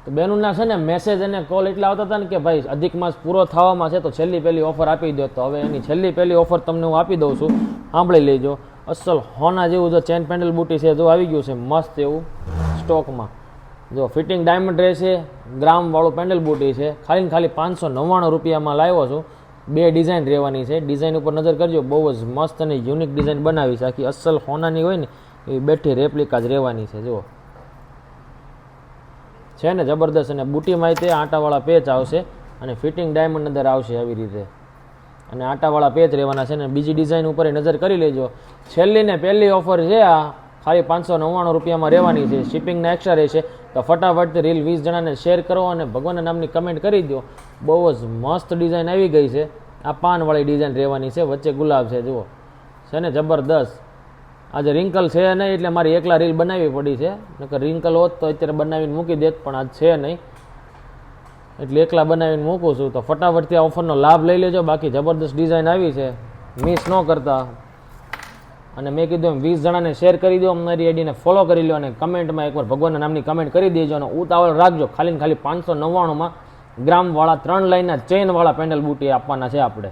તો બેનુના છે ને મેસેજ અને કોલ એટલા આવતા હતા ને કે ભાઈ અધિક માસ પૂરો થવામાં છે તો છેલ્લી પહેલી ઓફર આપી દો. તો હવે એની છેલ્લી પહેલી ઓફર તમને હું આપી દઉં છું, સાંભળી લેજો. અસલ હોના જેવું જો ચેન પેન્ડલ બુટી છે, જો આવી ગયું છે મસ્ત એવું સ્ટોકમાં. જો ફિટિંગ ડાયમંડ રહેશે, ગ્રામવાળું પેન્ડલ બુટી છે. ખાલી ને ખાલી 599 રૂપિયામાં લાવ્યો છું. 2 ડિઝાઇન રહેવાની છે. ડિઝાઇન ઉપર નજર કરજો, બહુ જ મસ્ત અને યુનિક ડિઝાઇન બનાવી છે. આખી અસલ હોનાની હોય ને એ બેઠી રેપ્લિકા જ રહેવાની છે. જુઓ છે ને જબરદસ્ત. અને બુટીમાં તે આંટાવાળા પેચ આવશે અને ફિટિંગ ડાયમંડ અંદર આવશે આવી રીતે, અને આંટાવાળા પેચ રહેવાના છે. ને બીજી ડિઝાઇન ઉપર નજર કરી લેજો. છેલ્લી ને પહેલી ઓફર છે આ, ખાલી 599 રૂપિયામાં રહેવાની છે. શિપિંગના એક્સ્ટ્રા રહેશે. તો ફટાફટથી રીલ 20 જણાને શેર કરો અને ભગવાનના નામની કમેન્ટ કરી દો. બહુ જ મસ્ત ડિઝાઇન આવી ગઈ છે. આ પાનવાળી ડિઝાઇન રહેવાની છે, વચ્ચે ગુલાબ છે. જુઓ છે ને જબરદસ્ત. આજે રિંકલ છે નહીં એટલે મારી એકલા રીલ બનાવવી પડી છે, નકર રિંકલ હોત તો અત્યારે બનાવીને મૂકી દેત, પણ આજ છે નહીં એટલે એકલા બનાવીને મૂકું છું. તો ફટાફટથી આ ઓફરનો લાભ લઈ લેજો. બાકી જબરદસ્ત ડિઝાઇન આવી છે, મિસ ન કરતા. અને મેં કીધું એમ 20 જણાને શેર કરી દો, અમારી આઈડીને ફોલો કરી લો અને કમેન્ટમાં એકવાર ભગવાનના નામની કમેન્ટ કરી દેજો. અને ઉતાવળ રાખજો. ખાલી ને ખાલી 599માં ગ્રામવાળા 3 લાઈનના ચેનવાળા પેન્ડલ બુટી આપવાના છે આપણે.